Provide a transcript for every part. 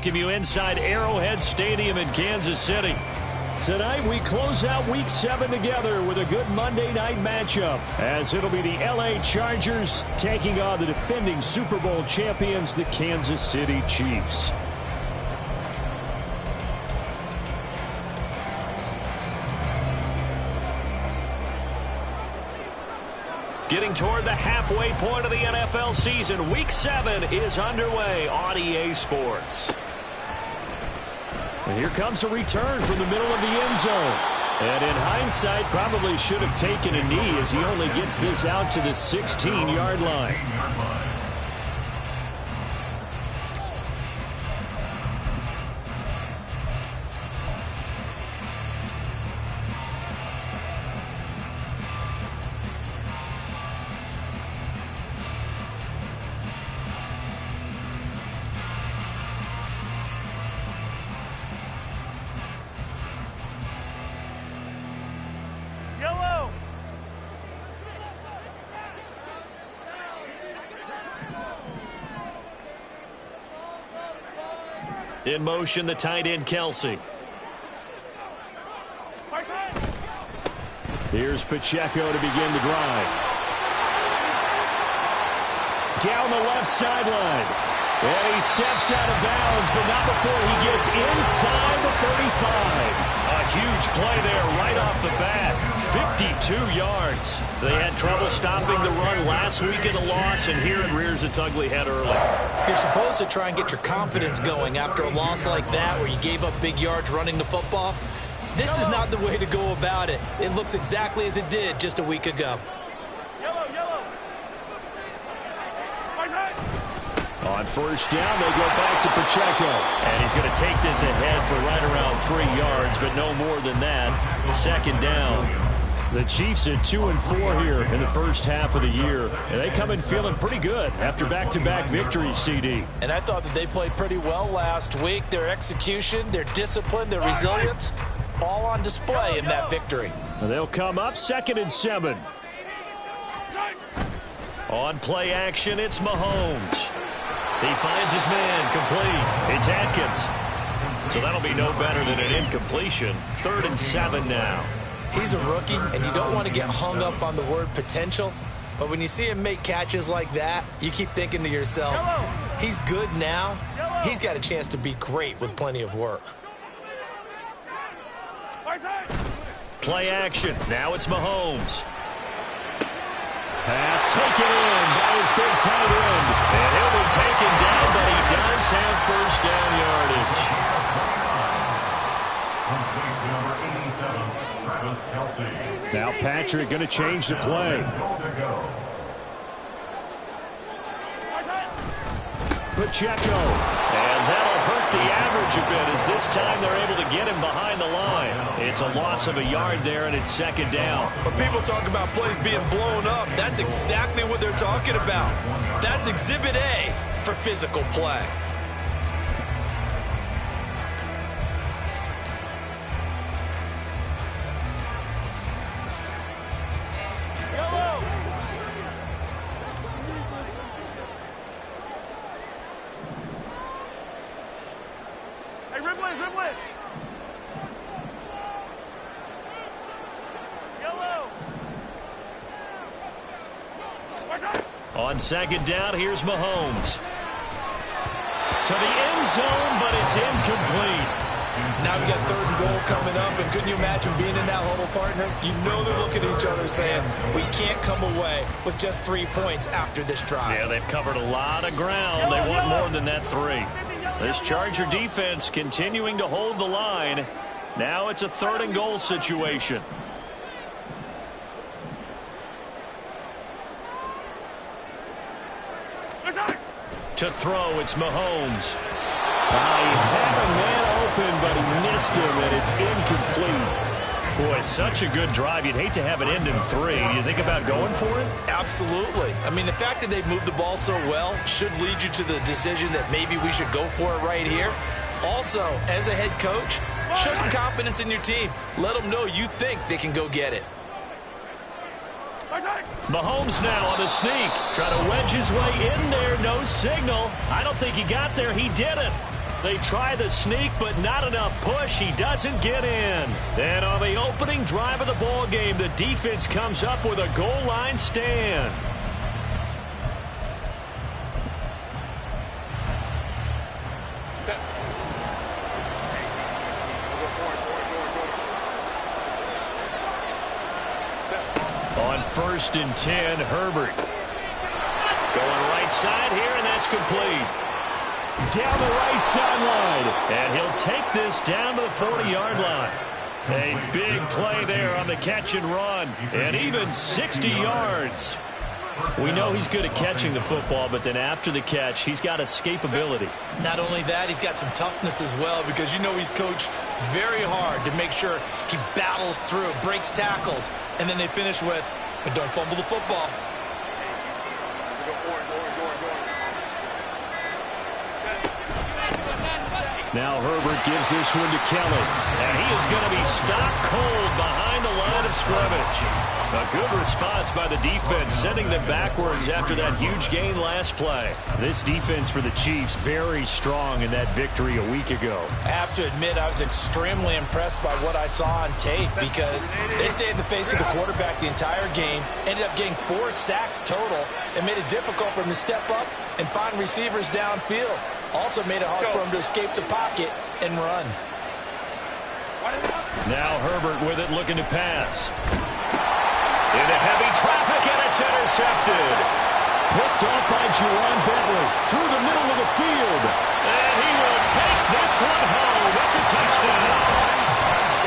welcome you inside Arrowhead Stadium in Kansas City. Tonight we close out Week 7 together with a good Monday night matchup, as it'll be the LA Chargers taking on the defending Super Bowl champions, the Kansas City Chiefs. Getting toward the halfway point of the NFL season, Week 7 is underway on EA Sports. And here comes a return from the middle of the end zone. And in hindsight, probably should have taken a knee as he only gets this out to the 16-yard line. In motion, the tight end, Kelsey. Here's Pacheco to begin the drive. Down the left sideline. And he steps out of bounds, but not before he gets inside the 35. A huge play there right off the bat. 52 yards. They had trouble stopping the run last week in a loss, and here it rears its ugly head early. You're supposed to try and get your confidence going after a loss like that where you gave up big yards running the football. This is not the way to go about it. It looks exactly as it did just a week ago. On first down, they go back to Pacheco. And he's going to take this ahead for right around 3 yards, but no more than that. Second down. The Chiefs at 2-4 here in the first half of the year. And they come in feeling pretty good after back-to-back victories, CD. And I thought that they played pretty well last week. Their execution, their discipline, their resilience, all on display in that victory. And they'll come up 2nd and 7. On play action, it's Mahomes. He finds his man, complete. It's Atkins. So that'll be no better than an incompletion. 3rd and 7 now. He's a rookie, and you don't want to get hung up on the word potential. But when you see him make catches like that, you keep thinking to yourself, he's good now. He's got a chance to be great with plenty of work. Play action. Now it's Mahomes. Pass taken in by his big tight end. And he'll be taken down, but he does have first down yardage. Now Patrick going to change the play. Pacheco. And that'll hurt the average a bit as this time they're able to get him behind the line. It's a loss of a yard there, and it's 2nd down. When people talk about plays being blown up, that's exactly what they're talking about. That's Exhibit A for physical play. On 2nd down, here's Mahomes. To the end zone, but it's incomplete. Now we got 3rd and goal coming up, and couldn't you imagine being in that huddle, partner? You know they're looking at each other saying, we can't come away with just 3 points after this drive. Yeah, they've covered a lot of ground. They want more than that 3. This Charger defense continuing to hold the line. Now it's a 3rd and goal situation. To throw, it's Mahomes. He had a man open, but he missed him, and it's incomplete. Boy, such a good drive. You'd hate to have it end in 3. Do you think about going for it? Absolutely. I mean, the fact that they've moved the ball so well should lead you to the decision that maybe we should go for it right here. Also, as a head coach, show some confidence in your team. Let them know you think they can go get it. Mahomes now on the sneak. Trying to wedge his way in there. No signal. I don't think he got there. He didn't. They try the sneak, but not enough push. He doesn't get in. And on the opening drive of the ball game, the defense comes up with a goal line stand. On 1st and 10, Herbert. Going right side here, and that's complete. Down the right sideline, and he'll take this down to the 40-yard line. A big play there on the catch and run, and even 60 yards. We know he's good at catching the football, but then after the catch, he's got escapability. Not only that, he's got some toughness as well, because you know he's coached very hard to make sure he battles through, breaks tackles, and then they finish with, but don't fumble the football. Now Herbert gives this one to Kelly, and he is going to be stopped cold behind the line of scrimmage. A good response by the defense, sending them backwards after that huge gain last play. This defense for the Chiefs very strong in that victory a week ago. I have to admit, I was extremely impressed by what I saw on tape, because they stayed in the face of the quarterback the entire game, ended up getting 4 sacks total, and made it difficult for him to step up and find receivers downfield. Also made it hard for him to escape the pocket and run. Now Herbert with it, looking to pass. Into heavy traffic, and it's intercepted. Picked off by Juwan Bentley through the middle of the field. And he will take this one home. It's a touchdown.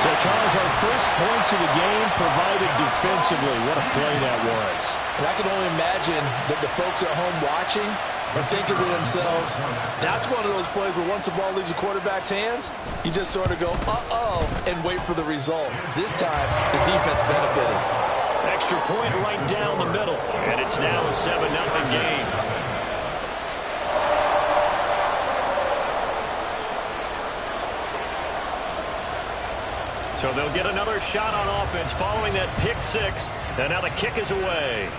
So, Charles, our first points of the game provided defensively. What a play that was. And I can only imagine that the folks at home watching are thinking to themselves, that's one of those plays where once the ball leaves the quarterback's hands, you just sort of go, uh-oh, and wait for the result. This time, the defense benefited. Extra point right down the middle, and it's now a 7-0 game. So they'll get another shot on offense following that pick six, and now the kick is away.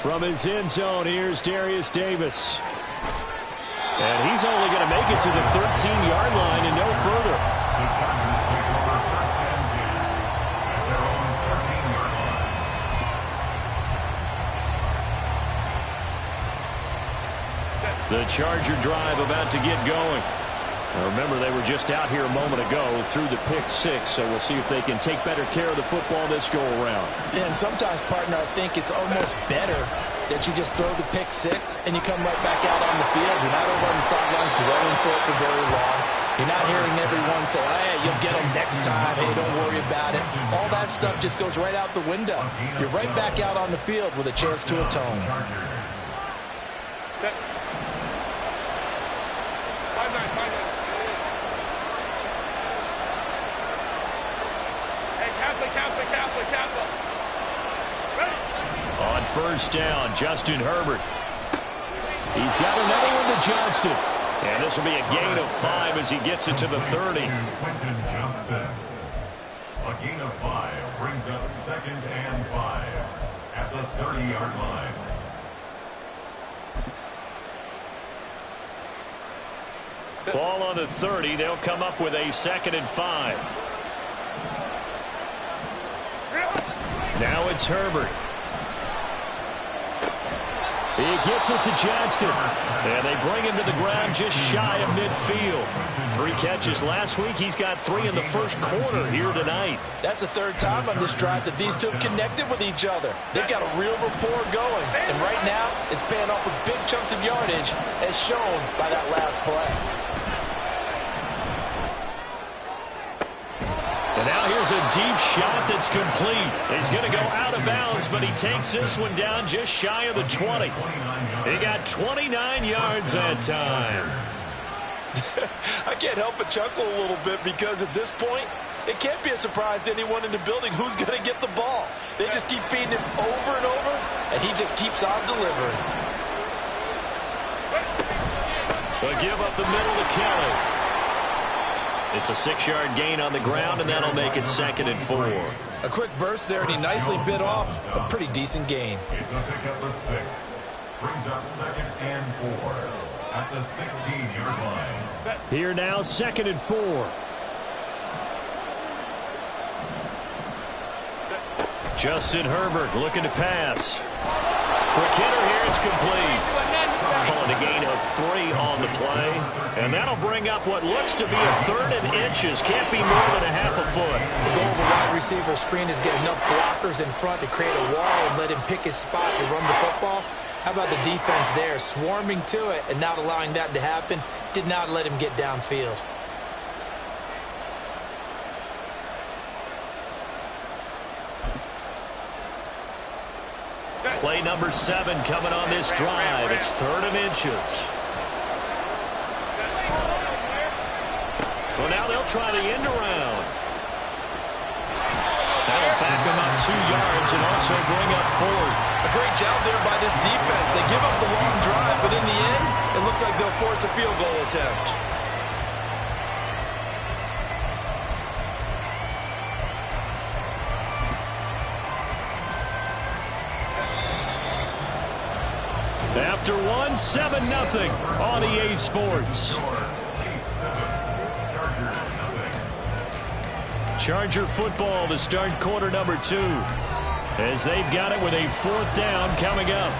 From his end zone, here's Darius Davis. And he's only going to make it to the 13-yard line and no further. The Charger drive about to get going. Now remember, they were just out here a moment ago through the pick six, so we'll see if they can take better care of the football this go-around. Yeah, and sometimes, partner, I think it's almost better that you just throw the pick six and you come right back out on the field. You're not over on the sidelines dwelling for it for very long. You're not hearing everyone say, hey, you'll get them next time. Hey, don't worry about it. All that stuff just goes right out the window. You're right back out on the field with a chance to atone. On first down, Justin Herbert. He's got another one to Johnston. And this will be a gain of 5 as he gets it to the 30. Quentin Johnston. A gain of 5 brings up 2nd and 5 at the 30-yard line. Ball on the 30. They'll come up with a 2nd and 5. Now it's Herbert. He gets it to Johnston. And they bring him to the ground just shy of midfield. 3 catches last week. He's got 3 in the first quarter here tonight. That's the 3rd time on this drive that these two have connected with each other. They've got a real rapport going. And right now, it's paying off with big chunks of yardage, as shown by that last play. And now here's a deep shot that's complete. He's going to go out of bounds, but he takes this one down just shy of the 20. He got 29 yards that time. I can't help but chuckle a little bit, because at this point, it can't be a surprise to anyone in the building who's going to get the ball. They just keep feeding him over and over, and he just keeps on delivering. They'll give up the middle to Kelly. It's a 6-yard gain on the ground, and that'll make it 2nd and 4. A quick burst there, and he nicely bit off a pretty decent gain. It's a pick up of 6. brings up 2nd and 4 at the 16-yard line. Here now, 2nd and 4. Justin Herbert looking to pass. Quick hitter here, it's complete. Calling a gain of 3 on the play. And that'll bring up what looks to be a 3rd and inches. Can't be more than a half a foot. The goal of a wide receiver screen is get enough blockers in front to create a wall and let him pick his spot to run the football. How about the defense there, swarming to it and not allowing that to happen? Did not let him get downfield. Play number 7 coming on this drive. It's 3rd and inches. So now they'll try the end around. That'll back them up 2 yards and also bring up 4th. A great job there by this defense. They give up the long drive, but in the end, it looks like they'll force a field goal attempt. After 1, 7-0 on EA Sports. Charger football to start quarter number 2. As they've got it with a 4th down coming up.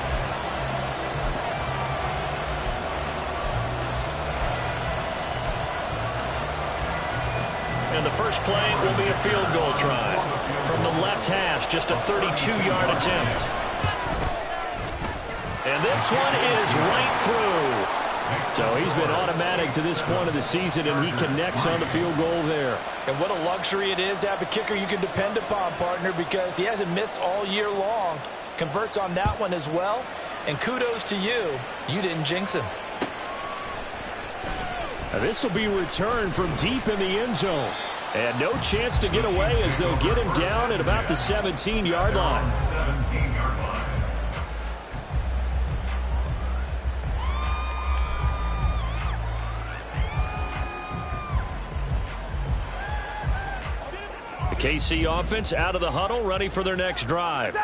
And the first play will be a field goal try. From the left hash, just a 32-yard attempt. And this one is right through. So he's been automatic to this point of the season, and he connects on the field goal there. And what a luxury it is to have a kicker you can depend upon, partner, because he hasn't missed all year long. Converts on that one as well. And kudos to you. You didn't jinx him. Now this will be returned from deep in the end zone. And no chance to get away as they'll get him down at about the 17-yard line. 17-yard line. KC offense out of the huddle, ready for their next drive.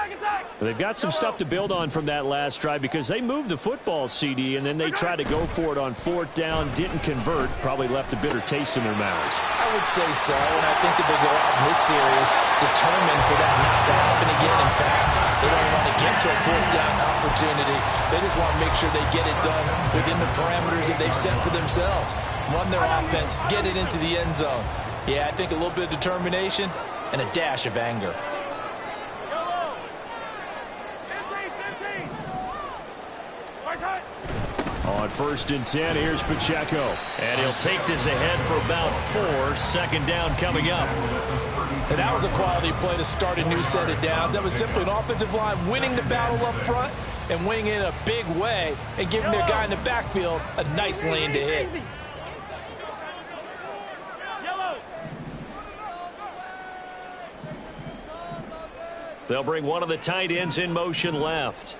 They've got some stuff to build on from that last drive because they moved the football, CD, and then they tried to go for it on 4th down, didn't convert, probably left a bitter taste in their mouths. I would say so, and I think that they go out in this series determined for that not to happen again. In fact, they don't want to get to a 4th down opportunity. They just want to make sure they get it done within the parameters that they've set for themselves. Run their offense, get it into the end zone. Yeah, I think a little bit of determination and a dash of anger. On 1st and 10, here's Pacheco. And he'll take this ahead for about 4. 2nd down coming up. And that was a quality play to start a new set of downs. That was simply an offensive line winning the battle up front and winning it in a big way and giving their guy in the backfield a nice lane to hit. They'll bring one of the tight ends in motion left.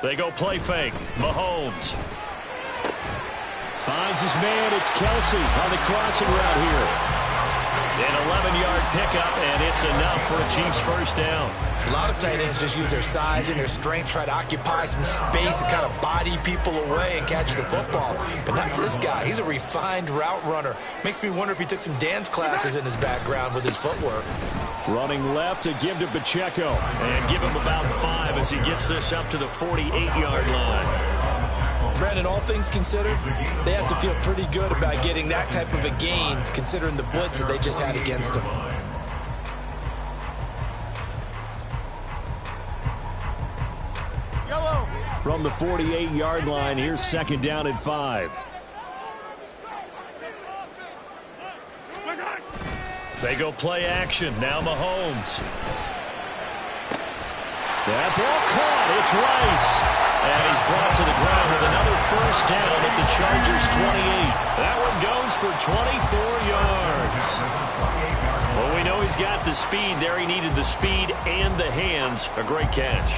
They go play fake. Mahomes finds his man. It's Kelsey on the crossing route here. An 11-yard pickup, and it's enough for a Chiefs first down. A lot of tight ends just use their size and their strength, try to occupy some space and kind of body people away and catch the football. But not this guy. He's a refined route runner. Makes me wonder if he took some dance classes in his background with his footwork. Running left to give to Pacheco. And give him about 5 as he gets this up to the 48-yard line. Brandon, all things considered, they have to feel pretty good about getting that type of a gain considering the blitz that they just had against them. From the 48-yard line, here's 2nd down and 5. They go play action. Now Mahomes. That ball caught. It's Rice. And he's brought to the ground with another first down at the Chargers' 28. That one goes for 24 yards. Well, we know he's got the speed there. He needed the speed and the hands. A great catch.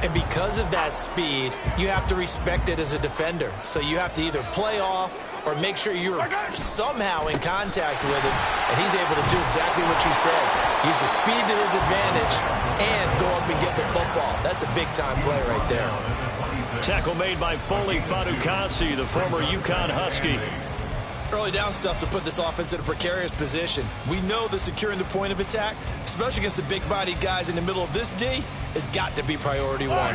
And because of that speed, you have to respect it as a defender. So you have to either play off or make sure you're somehow in contact with him. And he's able to do exactly what you said. Use the speed to his advantage and go up and get the football. That's That's a big-time play right there. Tackle made by Foley Fatukasi, the former UConn Husky. Early down stuff will put this offense in a precarious position. We know that securing the point of attack, especially against the big-bodied guys in the middle of this D, has got to be priority one.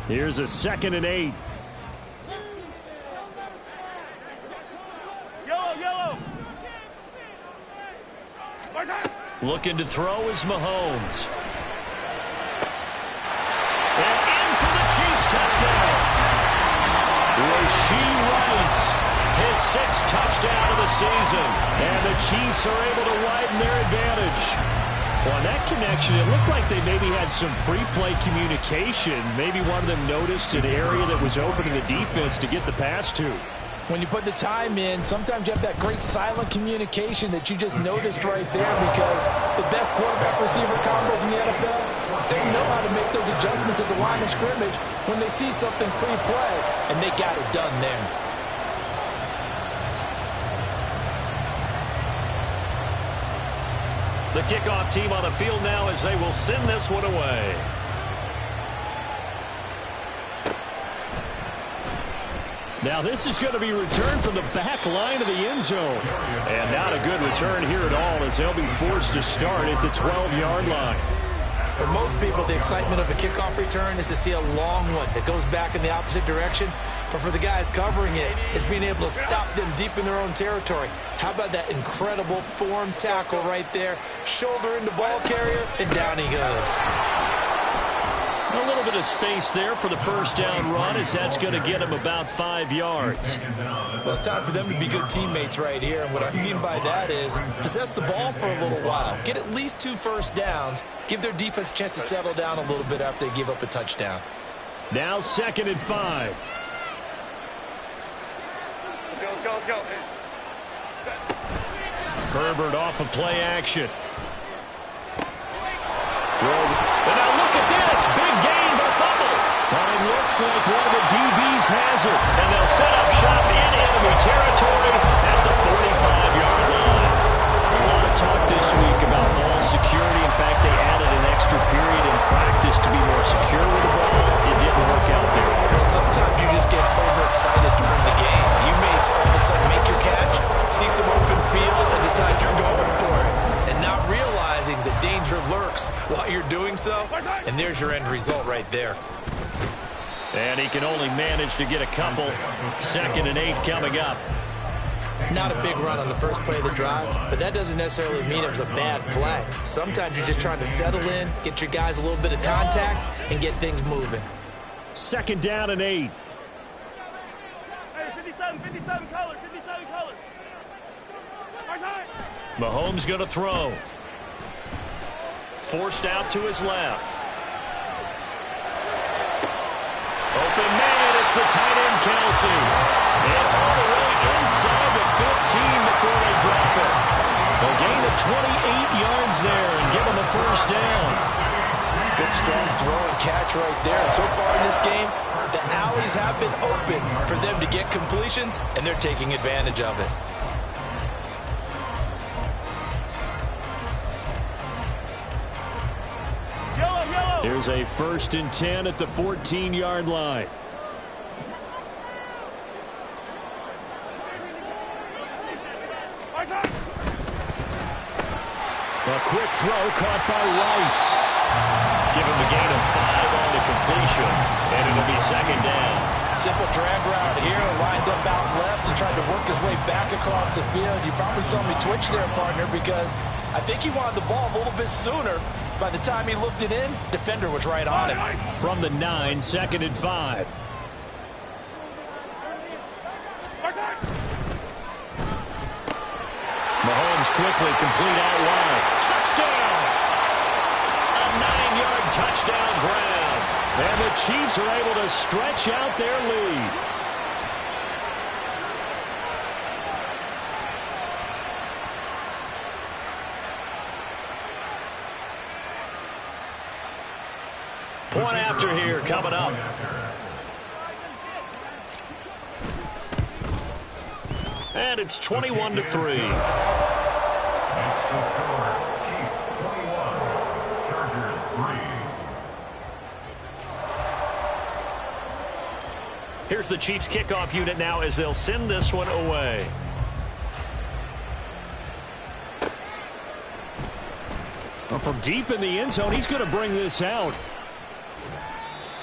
Here's a 2nd and 8. Yellow. Looking to throw is Mahomes. And in for the Chiefs touchdown. Rashee Rice, his 6th touchdown of the season. And the Chiefs are able to widen their advantage. Well, on that connection, it looked like they maybe had some pre-play communication. Maybe one of them noticed an area that was open in the defense to get the pass to. When you put the time in, sometimes you have that great silent communication that you just noticed right there, because the best quarterback-receiver combos in the NFL, they know how to make those adjustments at the line of scrimmage when they see something pre-play, and they got it done there. The kickoff team on the field now as they will send this one away. Now this is going to be returned from the back line of the end zone. And not a good return here at all, as they'll be forced to start at the 12-yard line. For most people, the excitement of a kickoff return is to see a long one that goes back in the opposite direction. But for the guys covering it, it's being able to stop them deep in their own territory. How about that incredible form tackle right there? Shoulder into ball carrier, and down he goes. A little bit of space there for the first down run, as that's going to get him about 5 yards. Well, it's time for them to be good teammates right here. And what I mean by that is possess the ball for a little while. Get at least 2 first downs. Give their defense a chance to settle down a little bit after they give up a touchdown. Now 2nd and 5. Let's go. Herbert off of play action. And now look at this. Big gain, but fumble. Well, it looks like one of the DBs has it. And they'll set up shop in enemy territory at the 45-yard line. A lot of talk this week about ball security. In fact, they added an extra period in practice to be more secure with the ball. It didn't work out there. Well, sometimes you just get overexcited during the game. You may all of a sudden make your catch, see some open field, and decide you're going for it. And not realizing the danger lurks while you're doing so. And there's your end result right there. And he can only manage to get a couple. 2nd and 8 coming up. Not a big run on the first play of the drive, but that doesn't necessarily mean it was a bad play. Sometimes you're just trying to settle in, get your guys a little bit of contact, and get things moving. 2nd down and 8. Hey, 57 colors. Mahomes going to throw. Forced out to his left. Open man, it's the tight end Kelsey. And all the way inside the 15 before they drop it. A gain of 28 yards there and give him a first down. Good strong throw and catch right there. And so far in this game, the alleys have been open for them to get completions, and they're taking advantage of it. Here's a 1st and 10 at the 14-yard line. A quick throw caught by Rice. Give him a gain of 5 on the completion, and it'll be 2nd down. Simple drag route here, lined up out left and tried to work his way back across the field. You probably saw me twitch there, partner, because I think he wanted the ball a little bit sooner. By the time he looked it in, defender was right on him. From the 9, 2nd and 5. Mahomes quickly complete out wide. Touchdown! A 9-yard touchdown grab. And the Chiefs are able to stretch out their lead. Point after here coming up. And it's 21-3. Next to score, Chiefs 21, Chargers 3. Here's the Chiefs kickoff unit now as they'll send this one away. Well, from deep in the end zone, he's going to bring this out.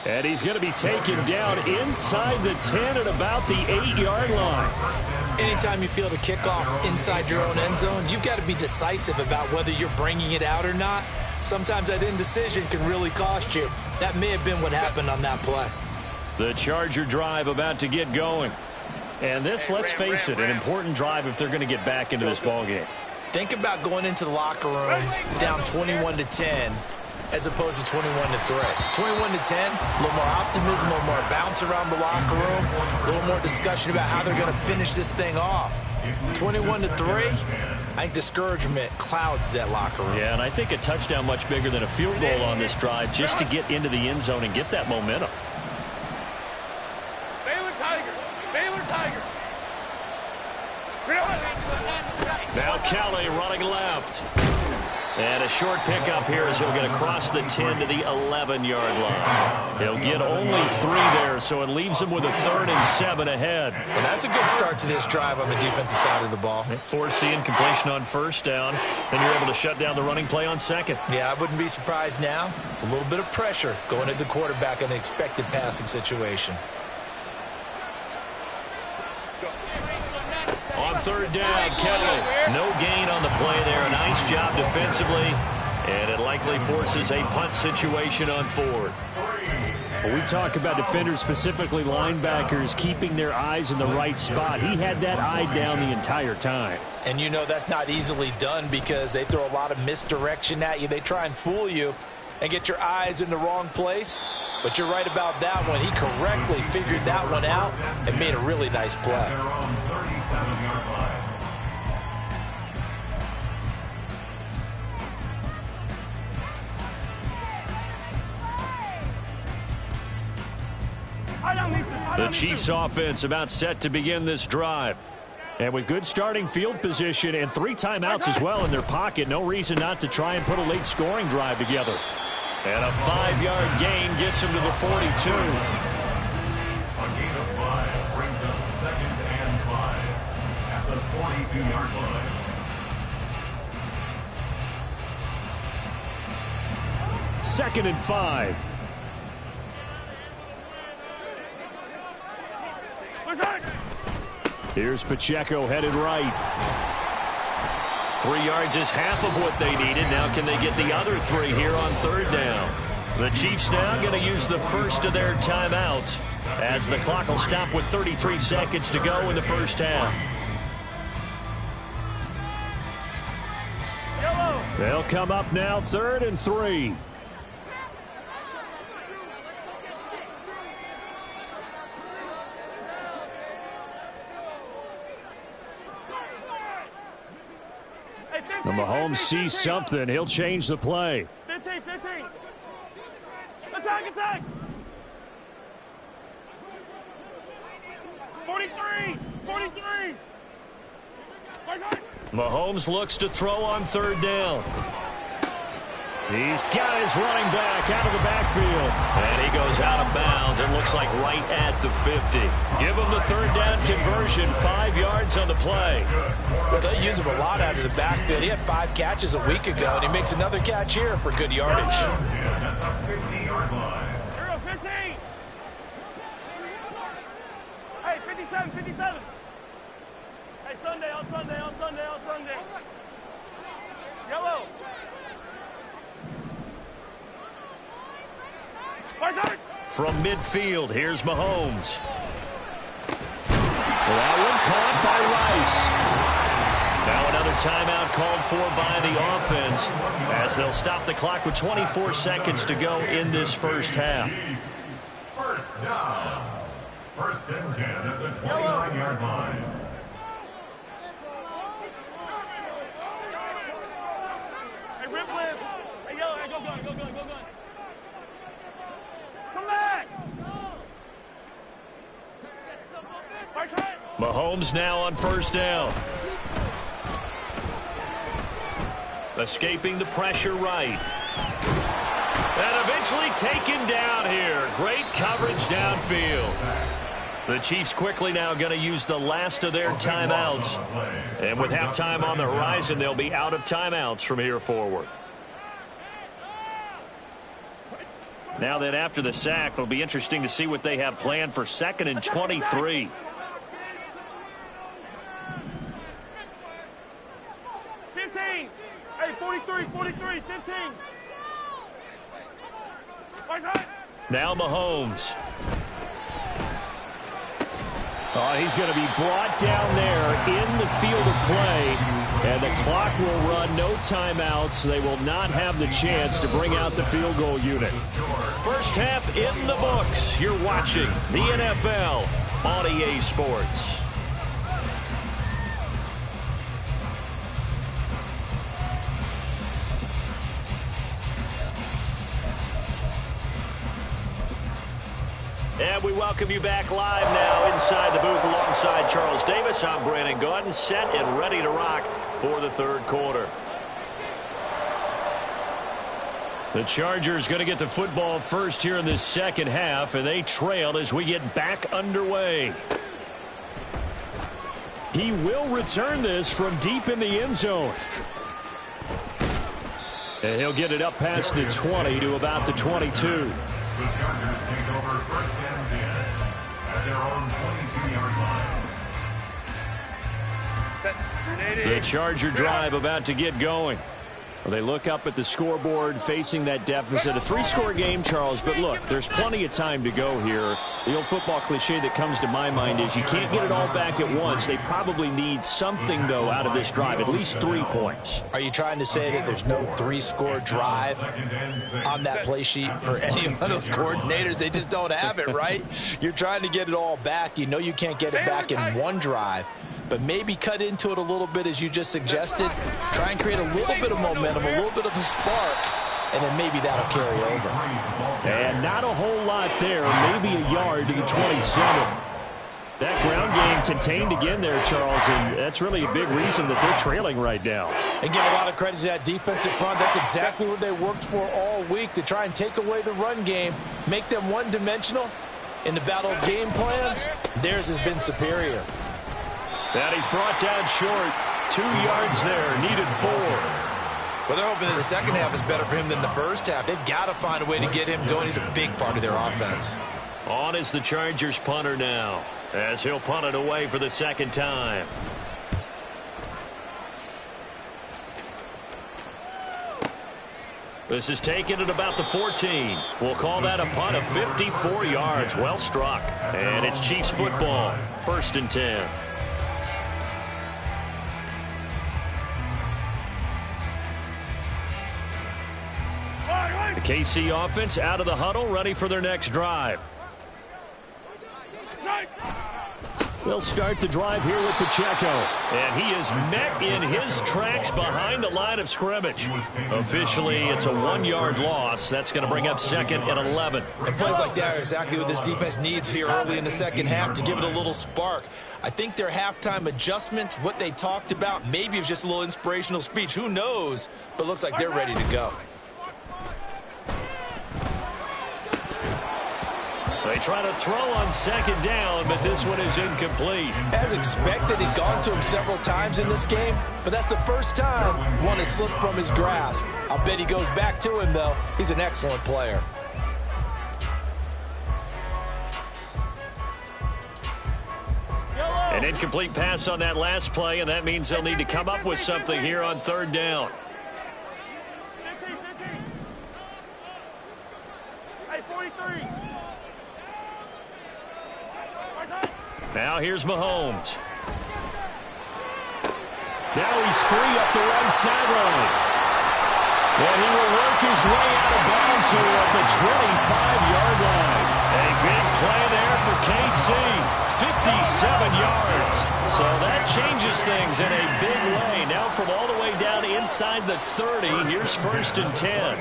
And he's going to be taken down inside the 10 at about the 8-yard line. Anytime you feel the kickoff inside your own end zone, you've got to be decisive about whether you're bringing it out or not. Sometimes that indecision can really cost you. That may have been what happened on that play. The Charger drive about to get going. And this, let's face it, an important drive if they're going to get back into this ballgame. Think about going into the locker room down 21-10 as opposed to 21-3. 21-10, a little more optimism, a little more bounce around the locker room, a little more discussion about how they're going to finish this thing off. 21-3, I think discouragement clouds that locker room. Yeah, and I think a touchdown much bigger than a field goal on this drive just to get into the end zone and get that momentum. Now Kelly running left. And a short pickup here as he'll get across the 10 to the 11-yard line. He'll get only 3 there, so it leaves him with a 3rd and 7 ahead. Well, that's a good start to this drive on the defensive side of the ball. Forcing completion on first down. Then you're able to shut down the running play on second. Yeah, I wouldn't be surprised now. A little bit of pressure going at the quarterback in an expected passing situation. On 3rd down, Kelly. No gain on the play there. A nice job defensively. And it likely forces a punt situation on 4th. When we talk about defenders, specifically linebackers, keeping their eyes in the right spot. He had that eye down the entire time. And you know that's not easily done because they throw a lot of misdirection at you. They try and fool you and get your eyes in the wrong place. But you're right about that one. He correctly figured that one out and made a really nice play. The Chiefs offense about set to begin this drive. And with good starting field position and 3 timeouts as well in their pocket, no reason not to try and put a late scoring drive together. And a 5-yard gain gets him to the 42. A gain of 5 brings up 2nd and 5 at the 42-yard line. Second and 5. Here's Pacheco headed right. 3 yards is half of what they needed. Now can they get the other 3 here on 3rd down? The Chiefs now going to use the first of their timeouts as the clock will stop with 33 seconds to go in the first half. They'll come up now 3rd and 3. The Mahomes sees something. He'll change the play. 15. Attack. 43. Mahomes looks to throw on 3rd down. He's got his running back out of the backfield. And he goes out of bounds and looks like right at the 50. Give him the 3rd down conversion, 5 yards on the play. Well, they use him a lot out of the backfield. He had 5 catches a week ago, and he makes another catch here for good yardage. 50-yard line. 15. Hey, 57. Hey, Sunday. Yellow. From midfield, here's Mahomes. That one caught by Rice. Now another timeout called for by the offense as they'll stop the clock with 24 seconds to go in this first half. First down. 1st and 10 at the 29-yard line. Hey, rip lift. Hey, yellow. Hey, go gun. Come back. Mahomes now on 1st down. Escaping the pressure right. And eventually taken down here. Great coverage downfield. The Chiefs quickly now going to use the last of their timeouts. And with halftime on the horizon, they'll be out of timeouts from here forward. Now then, after the sack, it'll be interesting to see what they have planned for 2nd and 23. Hey, 43, 15. Now Mahomes. Oh, he's going to be brought down there in the field of play. And the clock will run, no timeouts. They will not have the chance to bring out the field goal unit. First half in the books. You're watching the NFL on EA Sports. And we welcome you back live now inside the booth alongside Charles Davis. I'm Brandon Gaudin, set and ready to rock for the third quarter. The Chargers going to get the football first here in this second half, and they trail as we get back underway. He will return this from deep in the end zone. And he'll get it up past the 20 to about the 22. The Chargers take over 1st and 10 at their own 22-yard line. The Charger drive about to get going. Well, they look up at the scoreboard facing that deficit. A 3-score game, Charles, but look, there's plenty of time to go here. The old football cliche that comes to my mind is you can't get it all back at once. They probably need something, though, out of this drive, at least 3 points. Are you trying to say that there's no 3-score drive on that play sheet for any of those coordinators? They just don't have it, right? You're trying to get it all back. You know you can't get it back in one drive. But maybe cut into it a little bit, as you just suggested. Try and create a little bit of momentum, a little bit of a spark, and then maybe that'll carry over. And not a whole lot there, maybe a yard to the 27. That ground game contained again there, Charles, and that's really a big reason that they're trailing right now. And give a lot of credit to that defensive front. That's exactly what they worked for all week, to try and take away the run game, make them one-dimensional. In the battle of game plans, theirs has been superior. And he's brought down short. 2 yards there, needed 4. Well, they're hoping that the second half is better for him than the first half. They've got to find a way to get him going. He's a big part of their offense. On is the Chargers punter now, as he'll punt it away for the second time. This is taken at about the 14. We'll call that a punt of 54 yards. Well struck. And it's Chiefs football. 1st and 10. The KC offense out of the huddle, ready for their next drive. They'll start the drive here with Pacheco. And he is met in his tracks behind the line of scrimmage. Officially, it's a 1-yard loss. That's going to bring up 2nd and 11. And plays like that are exactly what this defense needs here early in the second half to give it a little spark. I think their halftime adjustment, what they talked about, maybe it was just a little inspirational speech. Who knows? But it looks like they're ready to go. They try to throw on 2nd down, but this one is incomplete. As expected, he's gone to him several times in this game, but that's the first time one has slipped from his grasp. I'll bet he goes back to him, though. He's an excellent player. An incomplete pass on that last play, and that means they'll need to come up with something here on 3rd down. Hey, 43. Now here's Mahomes. Now he's free up the right sideline. And he will work his way out of bounds here at the 25-yard line. A big play there for KC. 57 yards. So that changes things in a big way. Now from all the way down inside the 30, here's 1st and 10.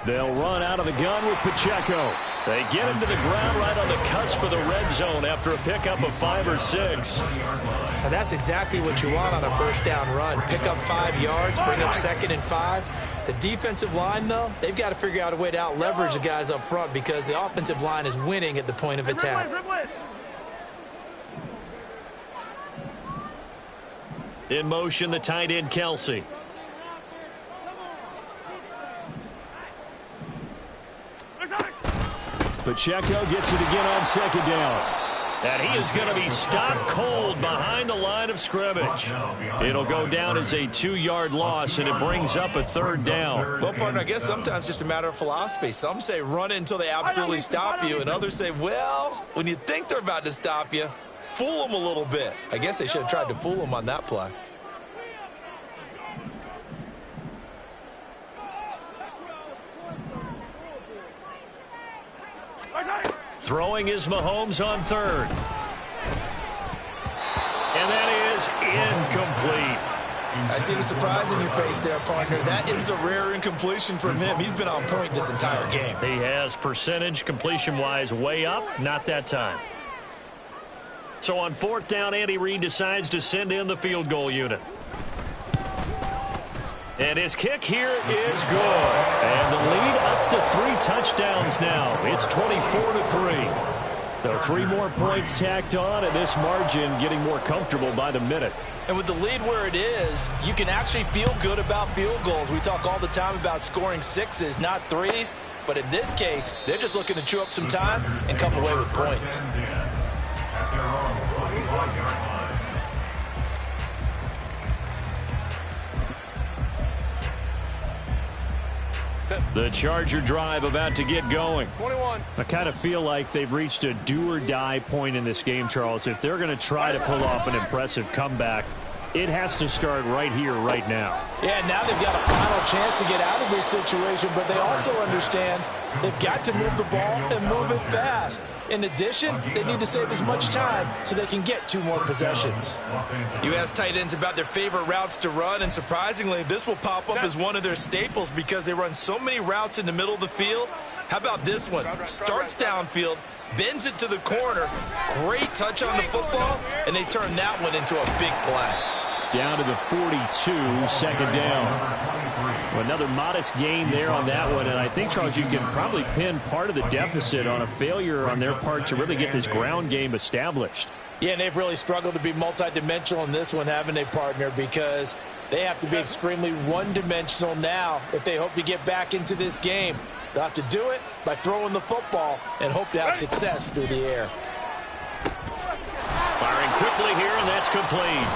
They'll run out of the gun with Pacheco. They get him to the ground right on the cusp of the red zone after a pickup of 5 or 6. And that's exactly what you want on a 1st down run. Pick up 5 yards, bring up 2nd and 5. The defensive line, though, they've got to figure out a way to out-leverage the guys up front because the offensive line is winning at the point of attack. In motion, the tight end, Kelsey. Pacheco gets it again on second down. And he is going to be stopped cold behind the line of scrimmage. It'll go down as a 2-yard loss, and it brings up a third down. Well, partner, I guess sometimes it's just a matter of philosophy. Some say run it until they absolutely stop you, and others say, well, when you think they're about to stop you, fool them a little bit. I guess they should have tried to fool them on that play. Throwing is Mahomes on third. And that is incomplete. I see the surprise in your face there, partner. That is a rare incompletion from him. He's been on point this entire game. He has percentage completion-wise way up, not that time. So on fourth down, Andy Reid decides to send in the field goal unit. And his kick here is good. And the lead up to 3 touchdowns now. It's 24-3. So 3 more points tacked on, and this margin getting more comfortable by the minute. And with the lead where it is, you can actually feel good about field goals. We talk all the time about scoring 6s, not 3s. But in this case, they're just looking to chew up some time and come away with points. The Charger drive about to get going. 21. I kind of feel like they've reached a do-or-die point in this game, Charles. If they're going to try to pull off an impressive comeback, it has to start right here, right now. Yeah, now they've got a final chance to get out of this situation, but they also understand they've got to move the ball and move it fast. In addition, they need to save as much time so they can get 2 more possessions. You ask tight ends about their favorite routes to run, and surprisingly, this will pop up as one of their staples because they run so many routes in the middle of the field. How about this one? Starts downfield, bends it to the corner, great touch on the football, and they turn that one into a big play. Down to the 42, second down. Another modest gain there on that one, and I think, Charles, you can probably pin part of the deficit on a failure on their part to really get this ground game established. Yeah, and they've really struggled to be multidimensional in this one, haven't they, partner? Because they have to be extremely one-dimensional now if they hope to get back into this game. They'll have to do it by throwing the football and hope to have success through the air. Firing quickly here, and that's complete.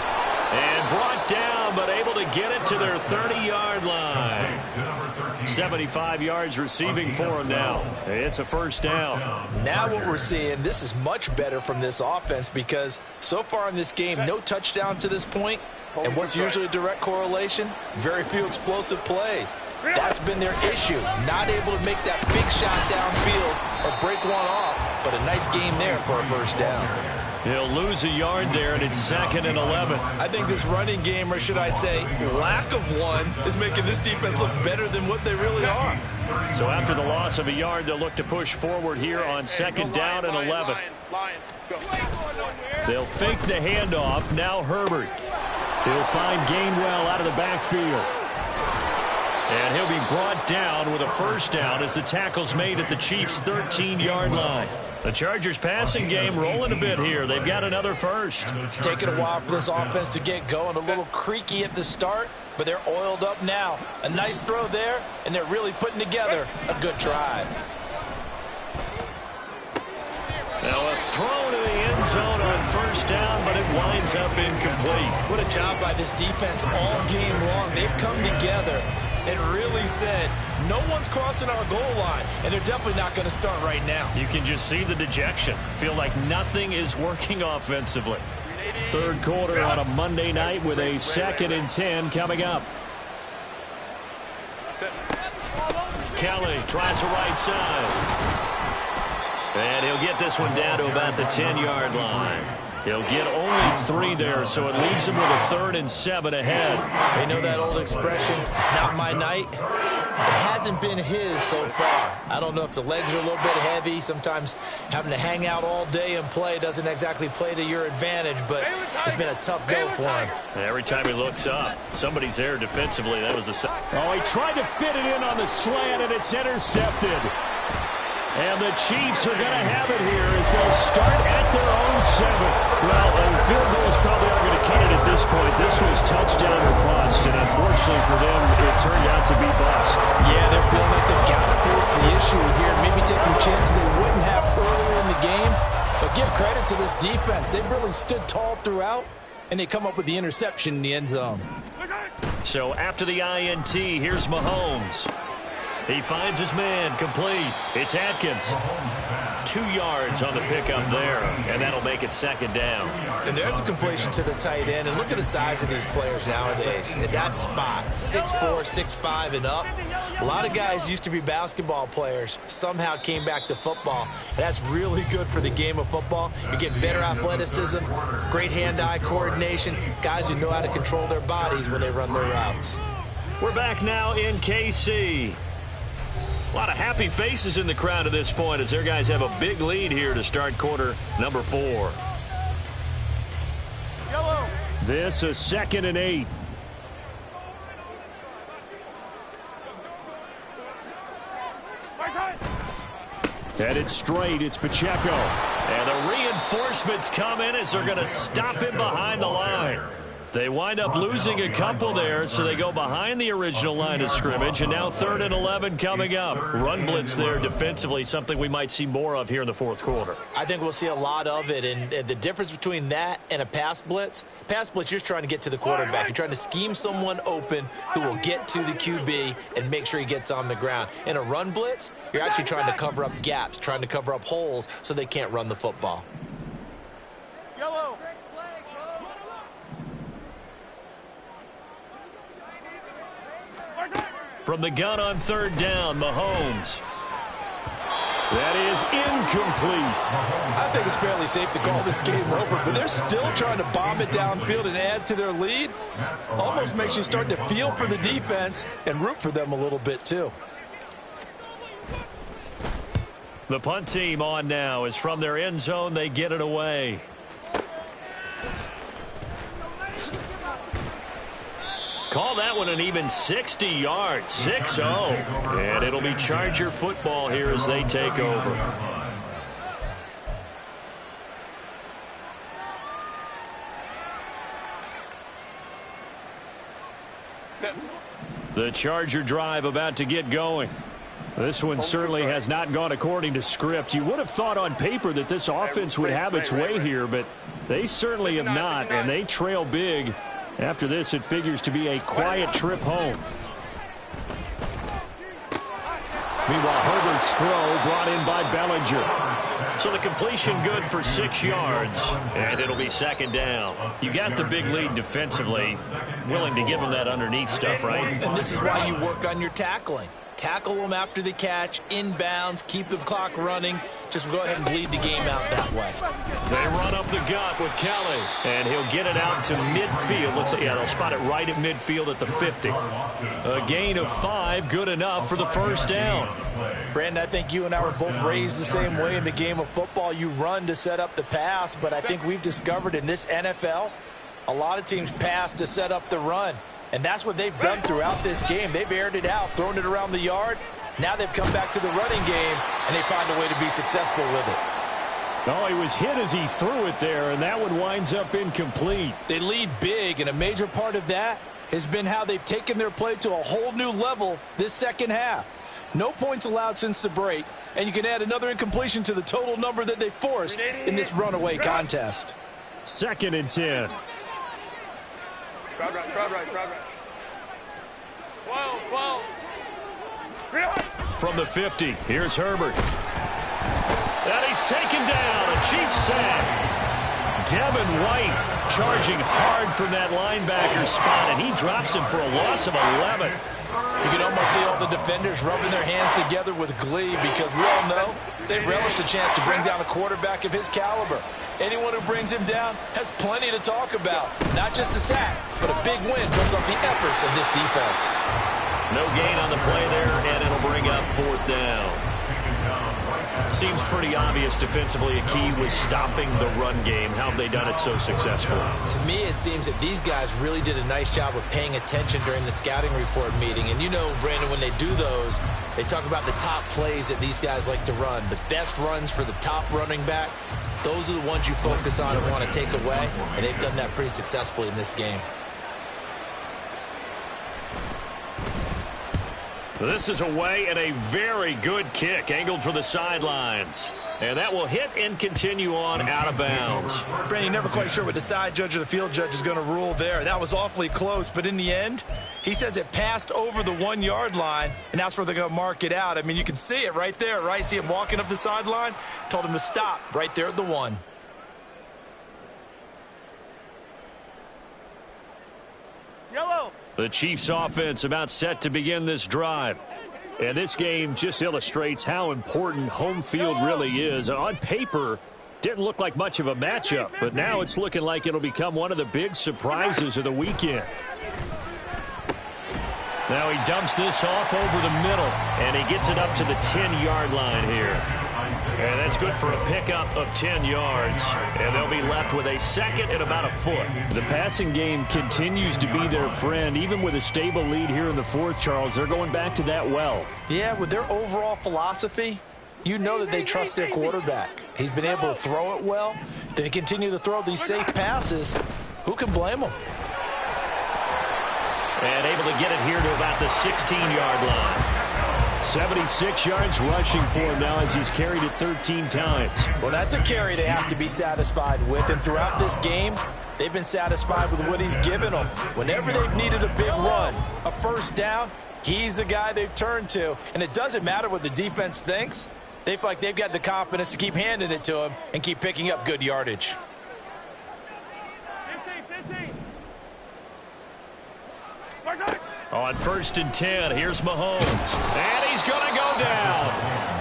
And brought down, but able to get it to their 30-yard line. 75 yards receiving for him now. It's a first down. Now what we're seeing, this is much better from this offense because so far in this game, no touchdown to this point. And what's usually a direct correlation? Very few explosive plays. That's been their issue. Not able to make that big shot downfield or break one off. But a nice game there for a first down. He'll lose a yard there, and it's 2nd and 11. I think this running game, or should I say lack of one, is making this defense look better than what they really are. So after the loss of a yard, they'll look to push forward here on 2nd down and 11. They'll fake the handoff. Now Herbert. He'll find Gainwell out of the backfield. And he'll be brought down with a first down as the tackle's made at the Chiefs' 13-yard line. The Chargers passing game rolling a bit here. They've got another first. It's taken a while for this offense to get going. A little creaky at the start, but they're oiled up now. A nice throw there, and they're really putting together a good drive. Now a throw to the end zone on first down, but it winds up incomplete. What a job by this defense all game long. They've come together and really said, no one's crossing our goal line, and they're definitely not going to start right now. You can just see the dejection. Feel like nothing is working offensively. Third quarter on a Monday night with a 2nd and 10 coming up. Kelly tries the right side. And he'll get this one down to about the 10-yard line. He'll get only 3 there, so it leaves him with a 3rd and 7 ahead. They know that old expression, it's not my night. It hasn't been his so far. I don't know if the legs are a little bit heavy. Sometimes having to hang out all day and play doesn't exactly play to your advantage, but it's been a tough go for him. Every time he looks up, somebody's there defensively. That was oh, he tried to fit it in on the slant, and it's intercepted. And the Chiefs are going to have it here as they'll start at their own 7. Well, field goals probably aren't going to cut it at this point. This was touchdown or bust, and unfortunately for them, it turned out to be bust. Yeah, they're feeling like they've got to force the issue here. Maybe take some chances they wouldn't have earlier in the game. But give credit to this defense. They've really stood tall throughout, and they come up with the interception in the end zone. So after the INT, here's Mahomes. He finds his man, complete. It's Atkins. 2 yards on the pickup there, and that'll make it second down. And there's a completion to the tight end. And look at the size of these players nowadays. At that spot, 6'4", 6'5", and up. A lot of guys used to be basketball players, somehow came back to football. And that's really good for the game of football. You're getting better athleticism, great hand-eye coordination, guys who know how to control their bodies when they run their routes. We're back now in KC. A lot of happy faces in the crowd at this point as their guys have a big lead here to start quarter number 4. Yellow. This is 2nd and 8. Headed straight, it's Pacheco. And the reinforcements come in as they're going to stop him behind the line. They wind up losing a couple there, so they go behind the original line of scrimmage, and now 3rd and 11 coming up. Run blitz there defensively, something we might see more of here in the 4th quarter. I think we'll see a lot of it, and the difference between that and a pass blitz, you're just trying to get to the quarterback. You're trying to scheme someone open who will get to the QB and make sure he gets on the ground. In a run blitz, you're actually trying to cover up gaps, trying to cover up holes so they can't run the football. Yellow. From the gun on 3rd down, Mahomes. That is incomplete. I think it's fairly safe to call this game over, but they're still trying to bomb it downfield and add to their lead. Almost makes you start to feel for the defense and root for them a little bit too. The punt team on now is from their end zone. They get it away. Call that one an even 60 yards, 6-0. And it'll be Charger football here as they take over. The Charger drive about to get going. This one certainly has not gone according to script. You would have thought on paper that this offense would have its way here, but they certainly have not, and they trail big. After this, it figures to be a quiet trip home. Meanwhile, Herbert's throw brought in by Bellinger. So the completion good for 6 yards, and it'll be 2nd down. You got the big lead defensively, willing to give them that underneath stuff, right? And this is why you work on your tackling. Tackle them after the catch, inbounds, keep the clock running. Just go ahead and bleed the game out that way. They run up the gut with Kelly, and he'll get it out to midfield. Let's say, yeah, they'll spot it right at midfield at the 50. A gain of 5, good enough for the 1st down. Brandon, I think you and I were both raised the same way in the game of football. You run to set up the pass, but I think we've discovered in this NFL, a lot of teams pass to set up the run. And that's what they've done throughout this game. They've aired it out, thrown it around the yard. Now they've come back to the running game, and they find a way to be successful with it. Oh, he was hit as he threw it there, and that one winds up incomplete. They lead big, and a major part of that has been how they've taken their play to a whole new level this second half. No points allowed since the break, and you can add another incompletion to the total number that they forced in this runaway contest. 2nd and 10. Crowd right. 12. From the 50, here's Herbert. And he's taken down, a Chiefs sack. Devin White charging hard from that linebacker spot, and he drops him for a loss of 11. You can almost see all the defenders rubbing their hands together with glee because we all know they relish the chance to bring down a quarterback of his caliber. Anyone who brings him down has plenty to talk about. Not just a sack, but a big win built off the efforts of this defense. No gain on the play there, and it'll bring up 4th down. Seems pretty obvious defensively a key was stopping the run game. How have they done it so successfully? To me, it seems that these guys really did a nice job of paying attention during the scouting report meeting. And you know, Brandon, when they do those, they talk about the top plays that these guys like to run. The best runs for the top running back, those are the ones you focus on and want to take away. And they've done that pretty successfully in this game. This is away and a very good kick angled for the sidelines. And that will hit and continue on out of bounds. Brandon, you're never quite sure what the side judge or the field judge is going to rule there. That was awfully close, but in the end, he says it passed over the 1-yard line, and that's where they're going to mark it out. I mean, you can see it right there, right? See him walking up the sideline? Told him to stop right there at the 1. Yellow. The Chiefs offense about set to begin this drive. And this game just illustrates how important home field really is. On paper, didn't look like much of a matchup, but now it's looking like it'll become one of the big surprises of the weekend. Now he dumps this off over the middle, and he gets it up to the 10-yard line here. And that's good for a pickup of 10 yards. And they'll be left with a 2nd and about a foot. The passing game continues to be their friend. Even with a stable lead here in the 4th, Charles, they're going back to that well. Yeah, with their overall philosophy, you know that they trust their quarterback. He's been able to throw it well. They continue to throw these safe passes. Who can blame them? And able to get it here to about the 16-yard line. 76 yards rushing for him now as he's carried it 13 times. Well, that's a carry they have to be satisfied with. And throughout this game, they've been satisfied with what he's given them. Whenever they've needed a big run, a first down, he's the guy they've turned to. And it doesn't matter what the defense thinks. They feel like they've got the confidence to keep handing it to him and keep picking up good yardage. 15. On 1st and 10, here's Mahomes. And he's going to go down.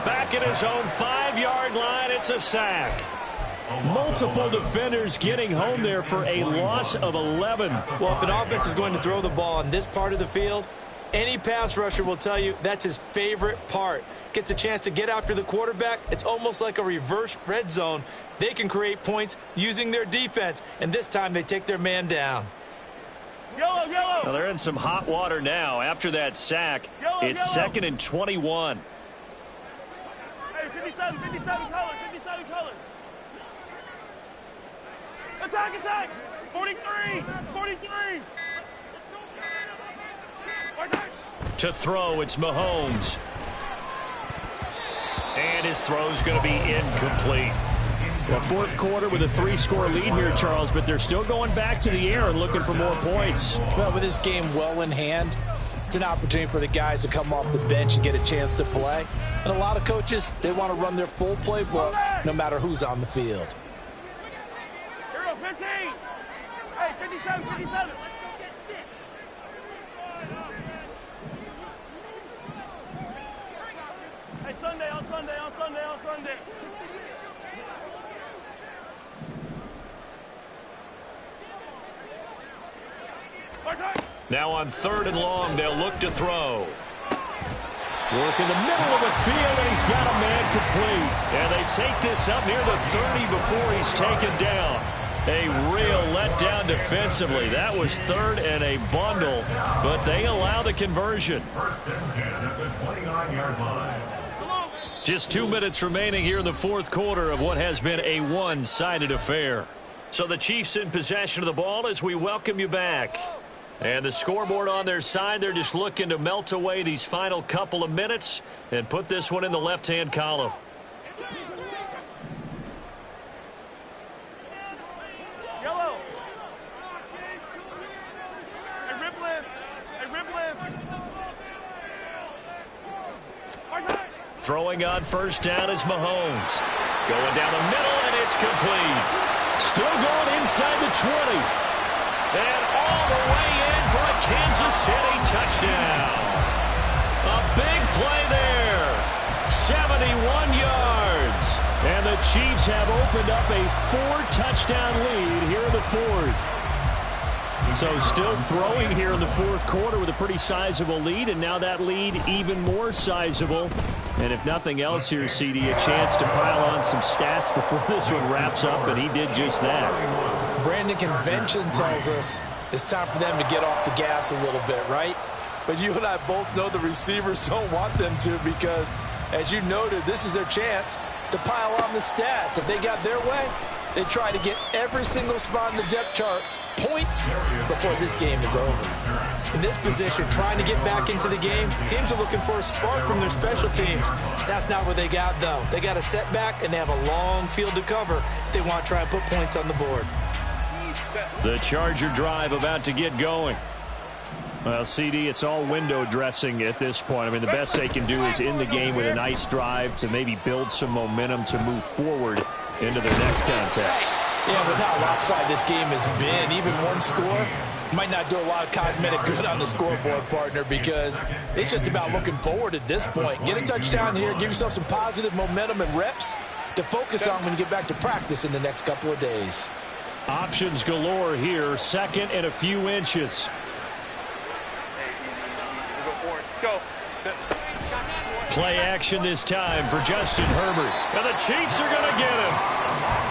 Back at his own 5-yard line, it's a sack. Multiple defenders getting home there for a loss of 11. Well, if an offense is going to throw the ball on this part of the field, any pass rusher will tell you that's his favorite part. Gets a chance to get after the quarterback. It's almost like a reverse red zone. They can create points using their defense, and this time they take their man down. Yellow. Well, they're in some hot water now. After that sack, it's 2nd and 21. Hey, 57 colors. Attack. 43. To throw, it's Mahomes. And his throw's going to be incomplete. Well, 4th quarter with a 3-score lead here, Charles, but they're still going back to the air and looking for more points. Well, with this game well in hand, it's an opportunity for the guys to come off the bench and get a chance to play. And a lot of coaches, they want to run their full playbook no matter who's on the field. 15. Hey, 57. Hey, Sunday. Now on 3rd and long, they'll look to throw. Work in the middle of the field, and he's got a man complete. And they take this up near the 30 before he's taken down. A real letdown defensively. That was 3rd and a bundle, but they allow the conversion. 1st and 10 at the 29-yard line. Just 2 minutes remaining here in the 4th quarter of what has been a one-sided affair. So the Chiefs in possession of the ball as we welcome you back. And the scoreboard on their side, they're just looking to melt away these final couple of minutes and put this one in the left-hand column. Yellow. Hey, rip lift. Throwing on 1st down is Mahomes. Going down the middle, and it's complete. Still going inside the 20. And all the way in for a Kansas City touchdown. A big play there. 71 yards. And the Chiefs have opened up a 4-touchdown lead here in the 4th. So still throwing here in the fourth quarter with a pretty sizable lead, and now that lead even more sizable. And if nothing else here, CD, a chance to pile on some stats before this one wraps up, and he did just that. Brandon, convention tells us it's time for them to get off the gas a little bit, right? But you and I both know the receivers don't want them to because, as you noted, this is their chance to pile on the stats. If they got their way, they try to get every single spot in the depth chart points before this game is over. In this position, trying to get back into the game, teams are looking for a spark from their special teams. That's not what they got, though. They got a setback, and they have a long field to cover if they want to try and put points on the board. The Charger drive about to get going. Well, CD, it's all window dressing at this point. I mean, the best they can do is end the game with a nice drive to maybe build some momentum to move forward into their next contest. Yeah, with how lopsided this game has been, even one score might not do a lot of cosmetic good on the scoreboard, partner, because it's just about looking forward at this point. Get a touchdown here, give yourself some positive momentum and reps to focus on when you get back to practice in the next couple of days. Options galore here, second and a few inches. Go. Play action this time for Justin Herbert. And the Chiefs are going to get him.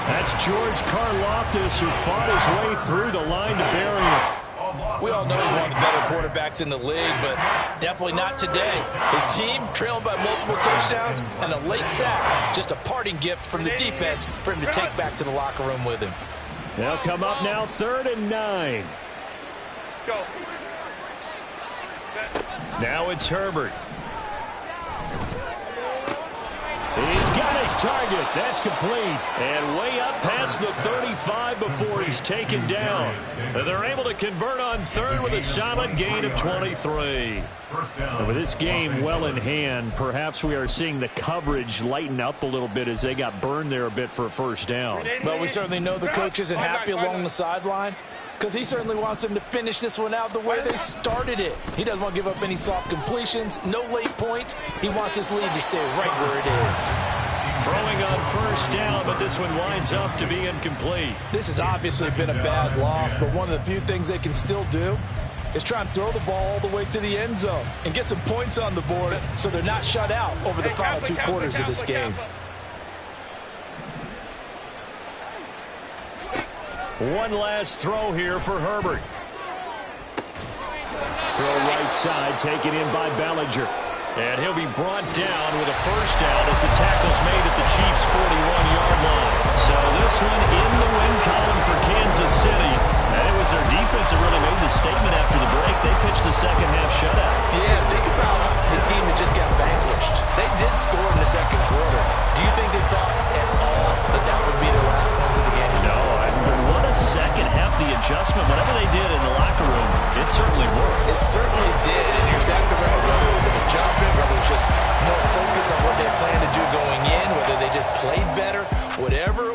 That's George Karlaftis, who fought his way through the line to bury him. We all know he's one of the better quarterbacks in the league, but definitely not today. His team trailing by multiple touchdowns and a late sack. Just a parting gift from the defense for him to take back to the locker room with him. They'll come up now 3rd and 9. Go. Now it's Herbert. He's got his target. That's complete. And way up past the 35 before he's taken down. And they're able to convert on 3rd with a solid gain of 23. And with this game well in hand, perhaps we are seeing the coverage lighten up a little bit as they got burned there a bit for a first down. But we certainly know the coach isn't happy along the sideline, because he certainly wants them to finish this one out the way they started it. He doesn't want to give up any soft completions, no late points. He wants his lead to stay right where it is. Throwing on 1st down, but this one winds up to be incomplete. This has obviously been a bad loss, but one of the few things they can still do is try and throw the ball all the way to the end zone and get some points on the board so they're not shut out over the final 2 quarters of this game. One last throw here for Herbert. Throw right side, taken in by Bellinger. And he'll be brought down with a 1st down as the tackle's made at the Chiefs' 41-yard line. So this one in the win column for Kansas City. And it was their defense that really made the statement after the break. They pitched the second half shutout. Yeah, think about the team that just got vanquished. They did score in the 2nd quarter. Do you think they thought at all that that would be their last points of the game? No, but what a second half, the adjustment. Whatever they did in the locker room, it certainly worked. It certainly did, and you're exactly right. Whether it was an adjustment, whether it was just more focus on what they planned to do going in, whether they just played better, whatever it was.